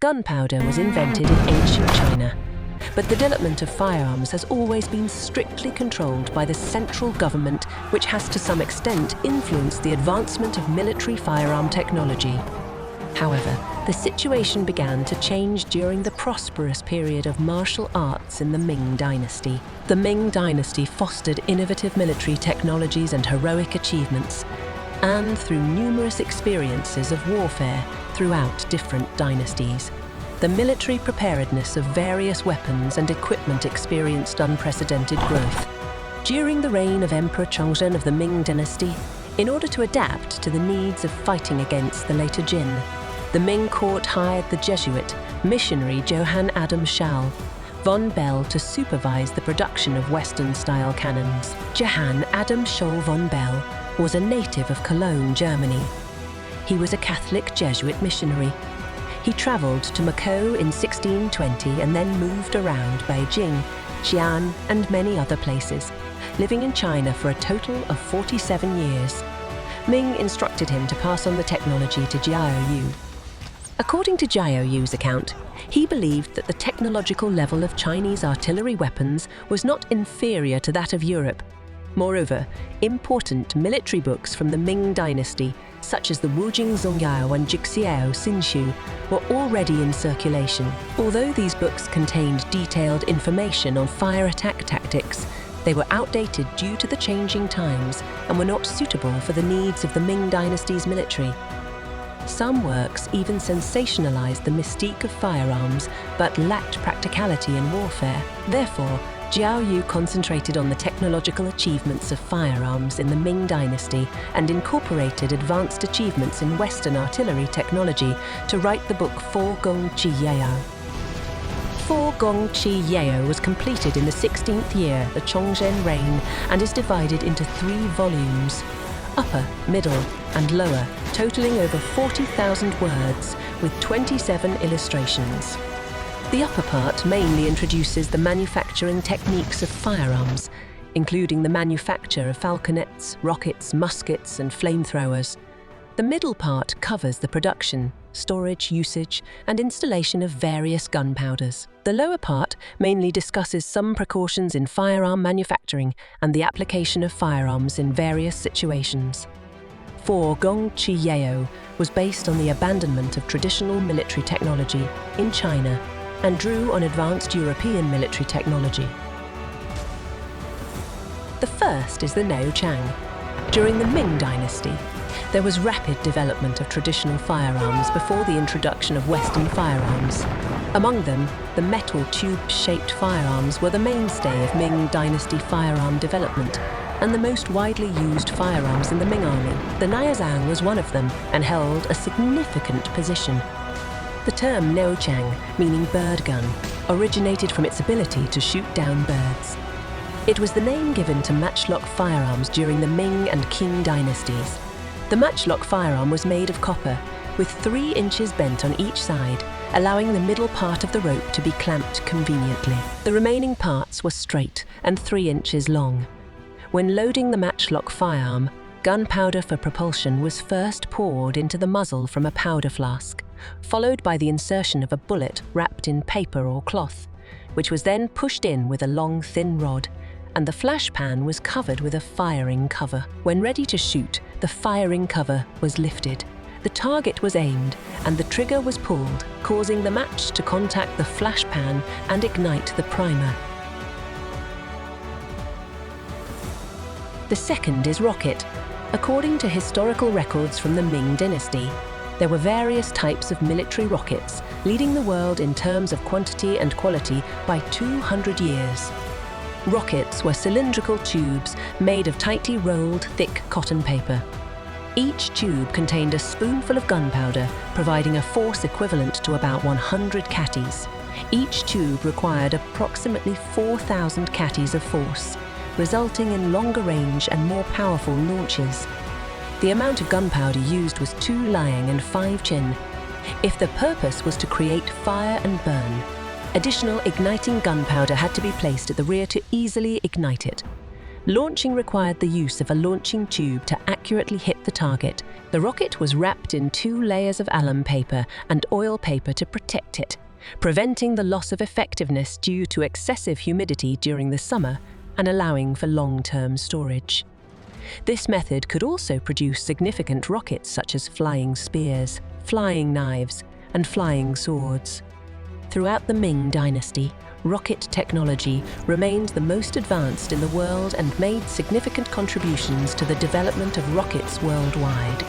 Gunpowder was invented in ancient China, but the development of firearms has always been strictly controlled by the central government, which has to some extent influenced the advancement of military firearm technology. However, the situation began to change during the prosperous period of martial arts in the Ming Dynasty. The Ming Dynasty fostered innovative military technologies and heroic achievements, and through numerous experiences of warfare throughout different dynasties, the military preparedness of various weapons and equipment experienced unprecedented growth. During the reign of Emperor Chongzhen of the Ming Dynasty, in order to adapt to the needs of fighting against the later Jin, the Ming court hired the Jesuit missionary Johann Adam Schall von Bell to supervise the production of Western-style cannons. Johann Adam Schall von Bell was a native of Cologne, Germany. He was a Catholic Jesuit missionary. He traveled to Macau in 1620 and then moved around Beijing, Xi'an, and many other places, living in China for a total of 47 years. Ming instructed him to pass on the technology to Jiao Yu. According to Jiao Yu's account, he believed that the technological level of Chinese artillery weapons was not inferior to that of Europe. Moreover, important military books from the Ming Dynasty, such as the Wujing Zongyao and Jixiao Xinxiu, were already in circulation. Although these books contained detailed information on fire attack tactics, they were outdated due to the changing times and were not suitable for the needs of the Ming Dynasty's military. Some works even sensationalized the mystique of firearms, but lacked practicality in warfare. Therefore, Jiao Yu concentrated on the technological achievements of firearms in the Ming Dynasty and incorporated advanced achievements in Western artillery technology to write the book火攻挈要.火攻挈要was completed in the 16th year of the Chongzhen reign and is divided into 3 volumes, upper, middle, and lower, totaling over 40,000 words with 27 illustrations. The upper part mainly introduces the manufacturing techniques of firearms, including the manufacture of falconets, rockets, muskets, and flamethrowers. The middle part covers the production, storage, usage, and installation of various gunpowders. The lower part mainly discusses some precautions in firearm manufacturing and the application of firearms in various situations.火攻挈要was based on the abandonment of traditional military technology in China and drew on advanced European military technology. The first is the Nao Chang. During the Ming Dynasty, there was rapid development of traditional firearms before the introduction of Western firearms. Among them, the metal tube-shaped firearms were the mainstay of Ming Dynasty firearm development and the most widely used firearms in the Ming army. The Naozhang was one of them and held a significant position. The term Nao Chang, meaning bird gun, originated from its ability to shoot down birds. It was the name given to matchlock firearms during the Ming and Qing dynasties. The matchlock firearm was made of copper, with 3 inches bent on each side, allowing the middle part of the rope to be clamped conveniently. The remaining parts were straight and 3 inches long. When loading the matchlock firearm, gunpowder for propulsion was first poured into the muzzle from a powder flask, followed by the insertion of a bullet wrapped in paper or cloth, which was then pushed in with a long, thin rod, and the flash pan was covered with a firing cover. When ready to shoot, the firing cover was lifted. The target was aimed, and the trigger was pulled, causing the match to contact the flash pan and ignite the primer. The second is rocket. According to historical records from the Ming Dynasty, there were various types of military rockets, leading the world in terms of quantity and quality by 200 years. Rockets were cylindrical tubes made of tightly rolled, thick cotton paper. Each tube contained a spoonful of gunpowder, providing a force equivalent to about 100 catties. Each tube required approximately 4,000 catties of force, resulting in longer range and more powerful launches. The amount of gunpowder used was 2 liang and 5 qin. If the purpose was to create fire and burn, additional igniting gunpowder had to be placed at the rear to easily ignite it. Launching required the use of a launching tube to accurately hit the target. The rocket was wrapped in 2 layers of alum paper and oil paper to protect it, preventing the loss of effectiveness due to excessive humidity during the summer and allowing for long-term storage. This method could also produce significant rockets such as flying spears, flying knives, and flying swords. Throughout the Ming Dynasty, rocket technology remained the most advanced in the world and made significant contributions to the development of rockets worldwide.